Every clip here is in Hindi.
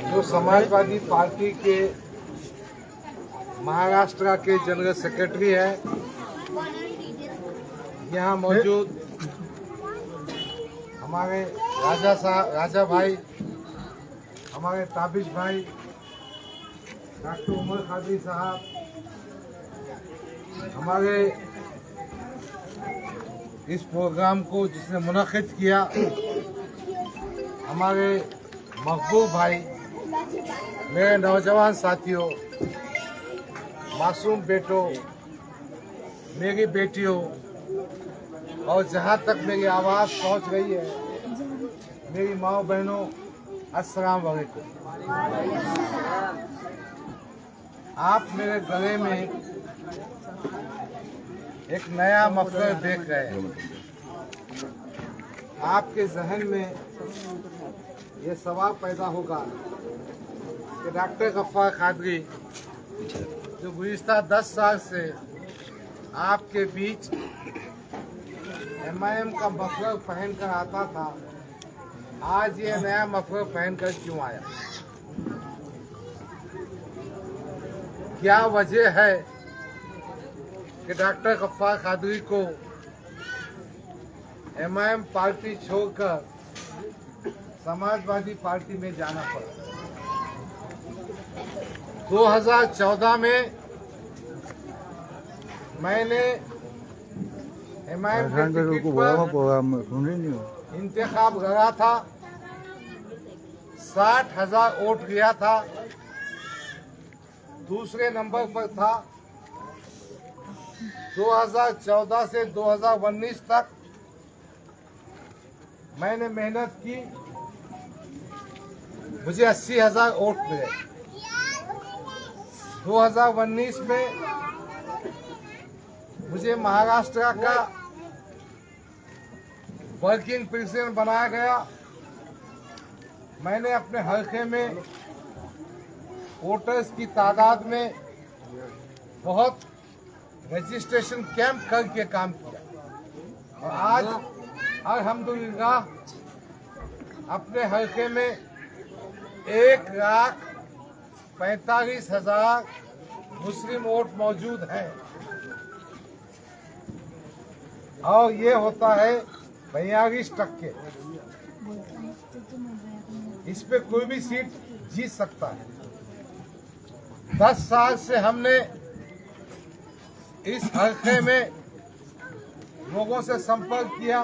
जो समाजवादी पार्टी के महाराष्ट्र के जनरल सेक्रेटरी हैं, यहाँ मौजूद हमारे राजा भाई, हमारे ताबिश भाई, डॉक्टर उमर कादरी साहब, हमारे इस प्रोग्राम को जिसने मुनक़िद किया, हमारे महबूब भाई, मेरे नौजवान साथियों, मासूम बेटों, मेरी बेटियों और जहाँ तक मेरी आवाज़ पहुँच रही है, मेरी माँ बहनों, अस्सलाम वालेकुम। आप मेरे गले में एक नया मफलर देख रहे हैं। आपके जहन में ये सवाल पैदा होगा कि डॉक्टर गफ्फार कादरी जो गुज़िश्ता 10 साल से आपके बीच MIM का मफलर पहनकर आता था, आज ये नया मफलर पहनकर क्यों आया? क्या वजह है कि डॉक्टर गफ्फार कादरी को MIM पार्टी छोड़कर समाजवादी पार्टी में जाना पड़ा? 2014 में मैंने MIM के टिकट पर इंतखाब लड़ा था, 60,000 वोट लिया था, दूसरे नंबर पर था। 2014 से 2019 तक मैंने मेहनत की, मुझे 80,000 वोट मिले। 2019 में मुझे महाराष्ट्र का वर्किंग प्रेसिडेंट बनाया गया। मैंने अपने हल्के में वोटर्स की तादाद में बहुत रजिस्ट्रेशन कैंप करके काम किया और आज अल्हम्दुलिल्लाह अपने हल्के में 1,45,000 मुस्लिम वोट मौजूद हैं और ये होता है 42%। इस पे कोई भी सीट जीत सकता है। 10 साल से हमने इस हल्के में लोगों से संपर्क किया,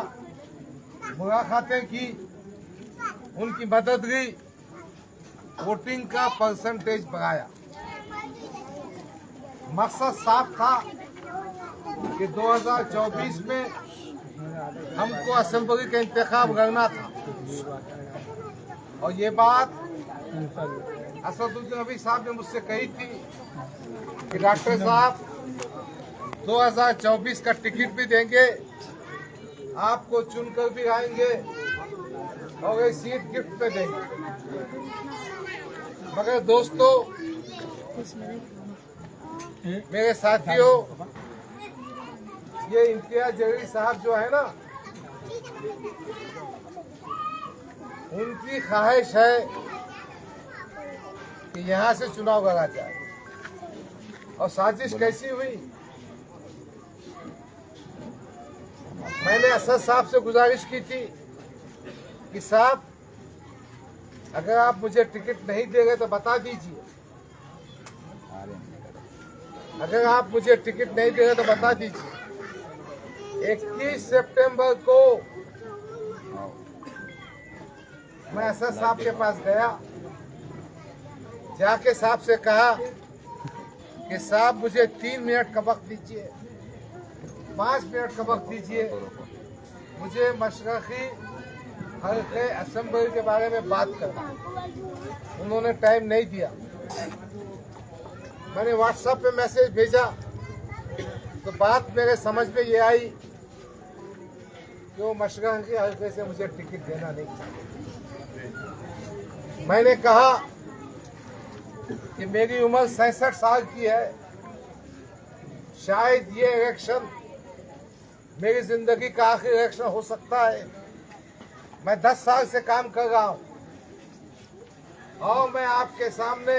मुलाकातें की, उनकी मदद ली, वोटिंग का परसेंटेज बढ़ाया। मकसद साफ था कि 2024 में हमको असेंबली का इंतखाब करना था और ये बात असदुद्दीन अवी साहब ने मुझसे कही थी कि डॉक्टर साहब 2024 का टिकट भी देंगे, आपको चुनकर भी आएंगे और ये सीट गिफ्ट पे देंगे। मगर दोस्तों, मेरे साथियों, ये इम्तियाज जलील साहब जो है ना, उनकी ख्वाहिश है कि यहाँ से चुनाव लड़ा जाए। और साजिश कैसी हुई? मैंने असद साहब से गुजारिश की थी कि साहब, अगर आप मुझे टिकट नहीं देंगे तो बता दीजिए। अगर आप मुझे टिकट नहीं देंगे तो बता दीजिए। 21 सितंबर को मैं असद साहब के पास गया, जाके साहब से कहा कि साहब मुझे 3 मिनट का वक्त दीजिए, 5 मिनट का वक्त दीजिए, मुझे मशरक़ी हल्के असेंबली के बारे में बात करना। उन्होंने टाइम नहीं दिया। मैंने व्हाट्सएप पे मैसेज भेजा तो बात मेरे समझ में ये आई कि वो मशरक़ी हल्के से मुझे टिकट देना नहीं चाहते। मैंने कहा कि मेरी उम्र 67 साल की है, शायद ये इलेक्शन मेरी जिंदगी का आखिरी इलेक्शन हो सकता है। मैं 10 साल से काम कर रहा हूँ। और मैं आपके सामने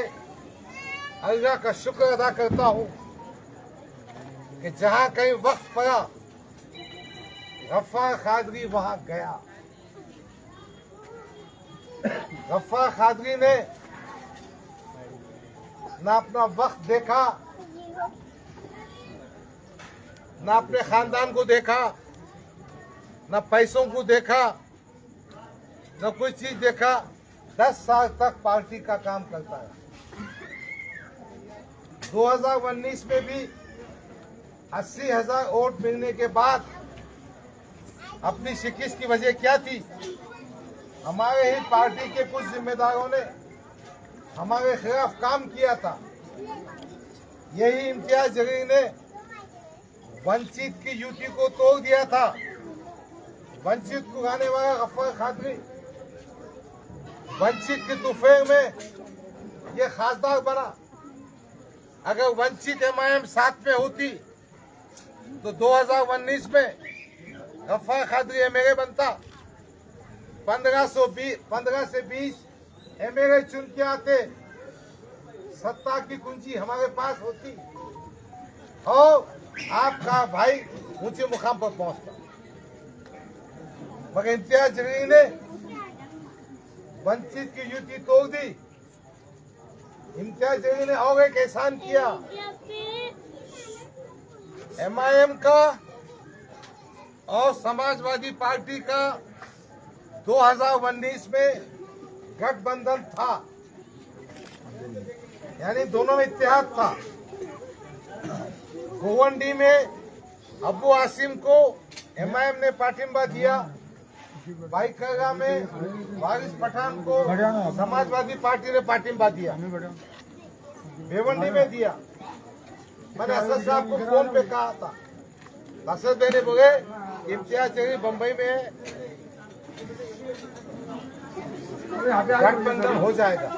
अल्लाह का शुक्र अदा करता हूँ कि जहाँ कहीं वक्त पड़ा गफ्फार कादरी वहाँ गया। गफ्फार कादरी ने ना अपना वक्त देखा, ना अपने खानदान को देखा, ना पैसों को देखा, ना कोई चीज देखा। 10 साल तक पार्टी का काम करता है। 2019 में भी 80,000 वोट मिलने के बाद अपनी शिकिस्त की वजह क्या थी? हमारे ही पार्टी के कुछ जिम्मेदारों ने हमारे खिलाफ काम किया था। यही इम्तियाज जलील ने वंचित की युति को तोड़ दिया था। वंचित को गाने वाला गफ्फार कादरी वंचित के तुफेल में ये खासदार बना। अगर वंचित MIM साथ में होती तो 2019 में गफ्फार कादरी MLA बनता। 15 से 20 MLA चुन के आते, सत्ता की कुंजी हमारे पास होती और आपका भाई ऊंचे मुकाम पर पहुंचता। मगर इम्तियाज जलील ने वंचित की युति तोड़ दी। इम्तियाज जलील ने और एक एहसान किया। MIM का और समाजवादी पार्टी का 2019 में गठबंधन था, यानी दोनों में इत्तेहाद था। गोवंडी में अब्बू आसिम को MIM ने पाठिंबा दिया। बाईकरगा में वारिस पठान को समाजवादी पार्टी ने पाठिंबा दिया। भिवंडी में दिया। मैंने असद साहब को फोन पे कहा था, असद भाई ने बोले इम्तियाज जलील बम्बई में है, गठबंधन हो जाएगा।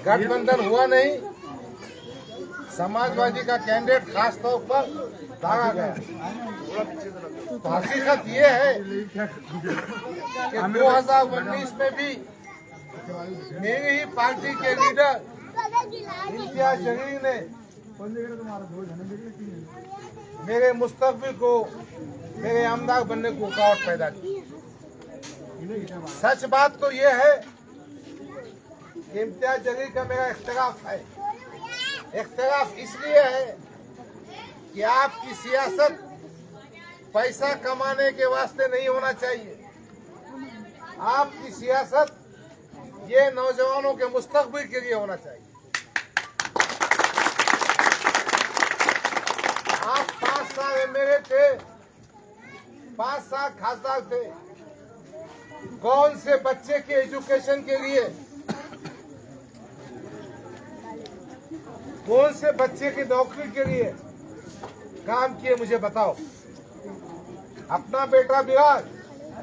गठबंधन हुआ नहीं। समाजवादी का कैंडिडेट खास तौर पर दागा गया। तो हकीकत ये है कि 2019 में भी मेरी ही पार्टी के लीडर इम्तियाज जलील ने मेरे मुस्तकबिल को, मेरे आमदार बनने को रुकावट पैदा की। सच बात तो ये है कि इम्तियाज जलील का मेरा इख्तिलाफ है। इख्तिलाफ इसलिए है कि आपकी सियासत पैसा कमाने के वास्ते नहीं होना चाहिए। आपकी सियासत ये नौजवानों के मुस्तकबिल के लिए होना चाहिए। आप 5 साल MLA थे, 5 साल खासदार थे। कौन से बच्चे के एजुकेशन के लिए, कौन से बच्चे की नौकरी के लिए काम किए मुझे बताओ। अपना बेटा बिहार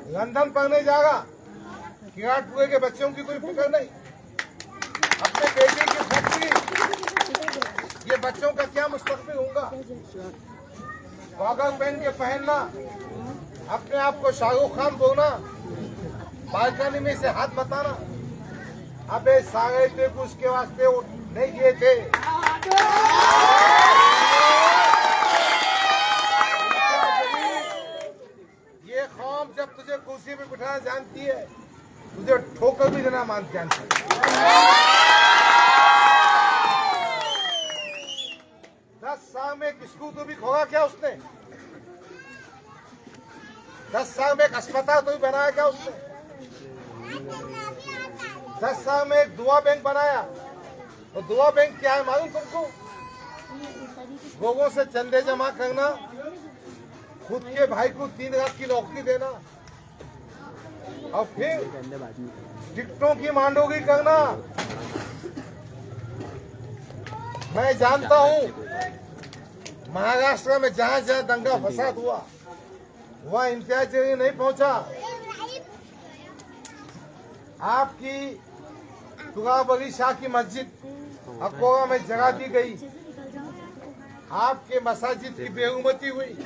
लंदन पढ़ने जाएगा, किराटपुरे के बच्चों की कोई फिक्र नहीं। अपने बेटे की फैक्ट्री, ये बच्चों का क्या मुस्तकबिल होगा। गॉगल पहन के पहनना, अपने आप को शाहरुख खान बोलना, बालकनी में से हाथ बताना। अबे सारे थे उसके वास्ते नहीं किए थे। ये कौम जब तुझे कुर्सी पे बिठाना जानती है, तुझे ठोकर भी देना जानती है। 10 साल में किसको तो भी खोला क्या उसने? 10 साल में एक अस्पताल तो भी बनाया क्या उसने? 10 साल में एक दुआ बैंक बनाया। तो दुआ बैंक क्या है मालूम तुमको? लोगों से चंदे जमा करना, खुद के भाई को 3 लाख की नौकरी देना और फिर टिकटों की मांडोगी करना। मैं जानता हूं महाराष्ट्र में जहां जहां दंगा फसाद हुआ वहां इम्तियाज जलील नहीं पहुंचा। आपकी तुगाब अली शाह की मस्जिद अकोला में जगह दी गई। आपके मसाजिद की बेहुमती हुई।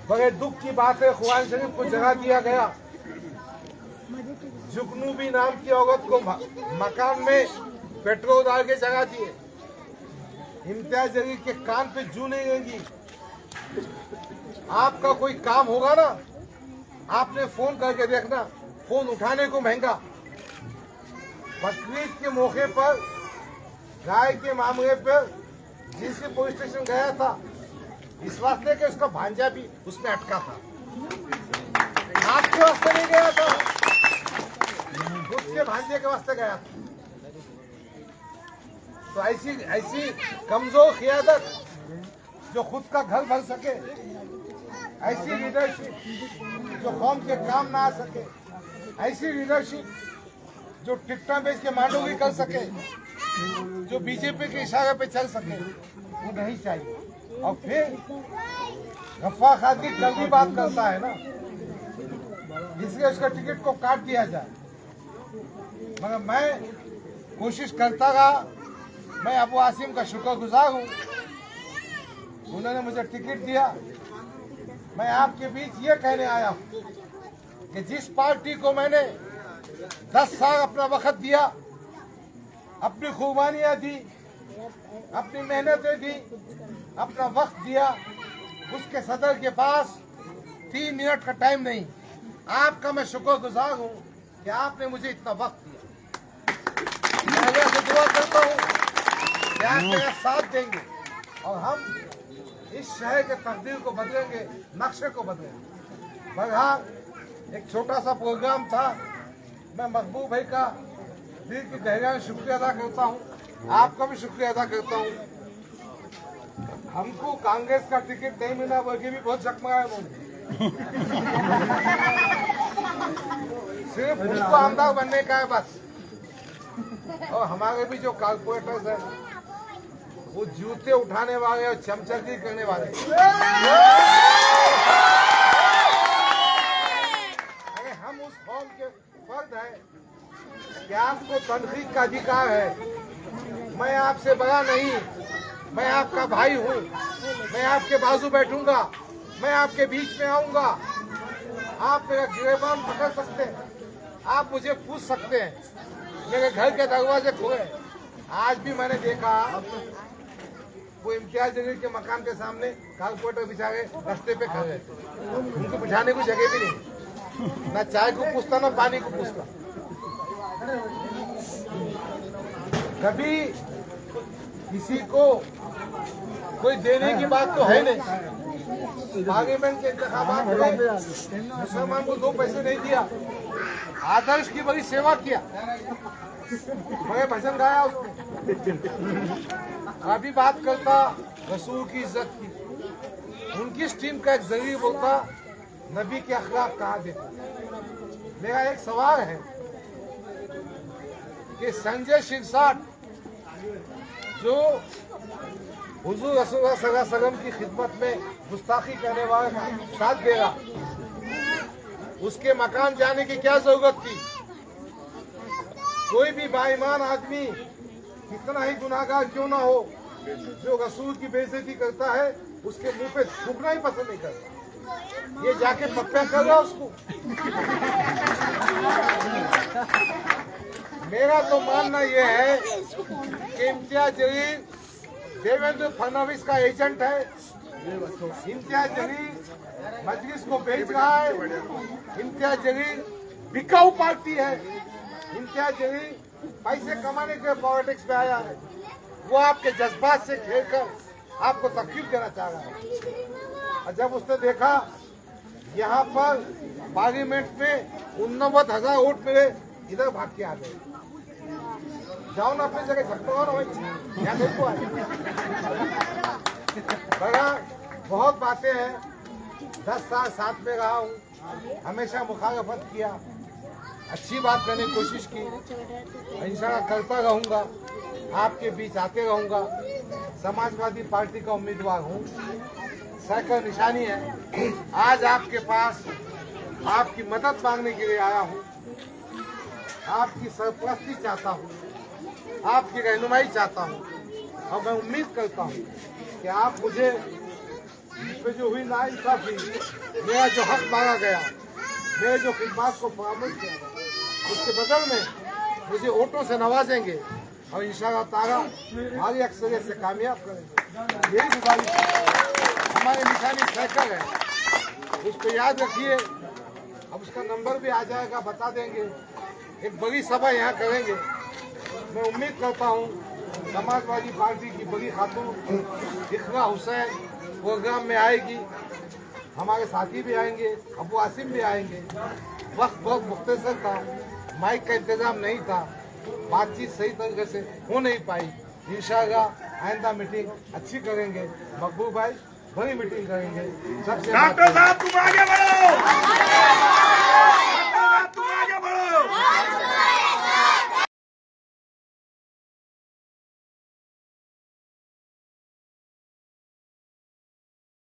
बड़े दुख की बात है, कुरान शरीफ को जगह दिया गया। जुगनूबी नाम की औरत को मकान में पेट्रोल डाल के जगा दिए। इम्तियाज जलील के कान पे जू नहीं रहेंगी। आपका कोई काम होगा ना, आपने फोन करके देखना, फोन उठाने को महंगा। बकरीद के मौके पर गाय के मामले पर जिस पुलिस स्टेशन गया था, इस वास्ते कि उसका भांजा भी उसमें अटका था। आपके वास्ते नहीं गया था, उसके भांजे के वास्ते गया था। तो ऐसी कमजोर क़ियादत जो खुद का घर भर सके, ऐसी लीडरशिप जो कौम के काम ना आ सके, ऐसी लीडरशिप जो टिकटा बेच के मांडोगी कर सके, जो बीजेपी के इशारे पे चल सके, वो नहीं चाहिए। और फिर गफ्फा खान की जल्दी बात करता है ना, इसलिए उसका टिकट को काट दिया जाए। मगर मैं कोशिश करता रहा। मैं अबू आसिम का शुक्रगुजार हूँ, उन्होंने मुझे टिकट दिया। मैं आपके बीच ये कहने आया हूँ कि जिस पार्टी को मैंने 10 साल अपना वक्त दिया, अपनी कुर्बानियाँ दी, अपनी मेहनतें दी, अपना वक्त दिया, उसके सदर के पास 3 मिनट का टाइम नहीं। आपका मैं शुक्रगुजार हूँ कि आपने मुझे इतना वक्त दिया। मैं अल्लाह से दुआ करता हूँ कि आप मेरा साथ देंगे और हम इस शहर के तकदीर को बदलेंगे, नक्शे को बदलेंगे। मगर एक छोटा सा प्रोग्राम था। मैं मकबूल भाई का दिल की गहराई में शुक्रिया अदा करता हूँ, आपका भी शुक्रिया अदा करता हूँ। हमको कांग्रेस का टिकट नहीं मिला, बल्कि भी बहुत जख्माया उन्होंने। सिर्फ उसको आमदार बनने का है बस। और हमारे भी जो कारपोरेटर्स हैं, वो जूते उठाने वाले और चमचगी करने वाले। अरे हम उस कौम के फर्द हैं कि आपको तनकीद का अधिकार है। मैं आपसे बड़ा नहीं, मैं आपका भाई हूँ। मैं आपके बाजू बैठूंगा, मैं आपके बीच में आऊंगा। आप मेरा गिरेबान पकड़ सकते हैं, आप मुझे पूछ सकते हैं, मेरे घर के दरवाजे खुले। आज भी मैंने देखा वो इम्तियाज जलील के मकान के सामने कारपोरेटर बेचारे रास्ते पे खड़े थे, उनको बिठाने को जगह भी नहीं, ना चाय को पूछता ना पानी को पूछता। कभी किसी को कोई देने की बात तो है नहीं। पार्लियामेंट के इंतखाबात में मुसलमान को 2 पैसे नहीं दिया, आदर्श की बड़ी सेवा किया, मगर भजन गाया उसने। अभी बात करता रसूल की इज्जत की, उनकी स्टीम का एक जरिए बोलता नबी के अखलाक कहाँ देता। मेरा एक सवाल है कि संजय शिरसाट जो हुजूर रसूलुल्लाह सल्लल्लाहु अलैहि वसल्लम की खिदमत में गुस्ताखी करने वाले का साथ देगा, उसके मकान जाने की क्या जरूरत थी? कोई भी बाईमान आदमी कितना ही गुनाहगार क्यों ना हो, जो रसूल की बेइज्जती करता है, उसके मुंह पे थूकना ही पसंद नहीं करता। ये जाके पप्पा कर रहा उसको। मेरा तो मानना यह है कि इम्तियाज जलील देवेंद्र फडणवीस का एजेंट है। इम्तियाज जलील मजलिस को बेच रहा है। इम्तियाज जलील बिकाऊ पार्टी है। इम्तियाज जलील पैसे कमाने के पॉलिटिक्स में आया है। वो आपके जज्बात से खेलकर आपको तकलीफ देना चाह रहा है। और जब उसने देखा यहाँ पर पार्लियामेंट में 89,000 वोट मिले, इधर भाग के आ गए। जाओ ना अपनी जगह, झटको ना भाई, यहाँ देखो आए। बड़ा बहुत बातें हैं। 10 साल साथ में रहा हूँ, हमेशा मुखालफत किया, अच्छी बात करने की कोशिश की, इंशाल्लाह करता रहूँगा, आपके बीच आते रहूँगा। समाजवादी पार्टी का उम्मीदवार हूँ, साइकिल निशानी है। आज आपके पास आपकी मदद मांगने के लिए आया हूँ, आपकी सरपरस्ती चाहता हूँ, आपकी रहनुमाई चाहता हूँ। और मैं उम्मीद करता हूँ कि आप मुझे इसमें जो हुई नाइंसाफी, मेरा जो हक मांगा गया, मेरे जो खिदमत को फरामोश किया गया, उसके बदल में मुझे वोटों से नवाजेंगे और इंशाअल्लाह ताला भारी अक्सरियत से कामयाब करेंगे। यही गुजारिश है। हमारी निशानी साइकिल है, उसको याद रखिए। अब उसका नंबर भी आ जाएगा, बता देंगे। एक बड़ी सभा यहाँ करेंगे। मैं उम्मीद करता हूँ समाजवादी पार्टी की बड़ी खातून इकरा हुसैन प्रोग्राम में आएगी, हमारे साथी भी आएंगे, अबू आसिम भी आएंगे। वक्त बहुत मुख्तसर था, माइक का इंतजाम नहीं था, बातचीत सही तरीके से हो नहीं पाई। इंशाअल्लाह आइंदा मीटिंग अच्छी करेंगे। मकबूल भाई बड़ी मीटिंग करेंगे। सबसे डॉक्टर साहब तुम आगे बढ़ो।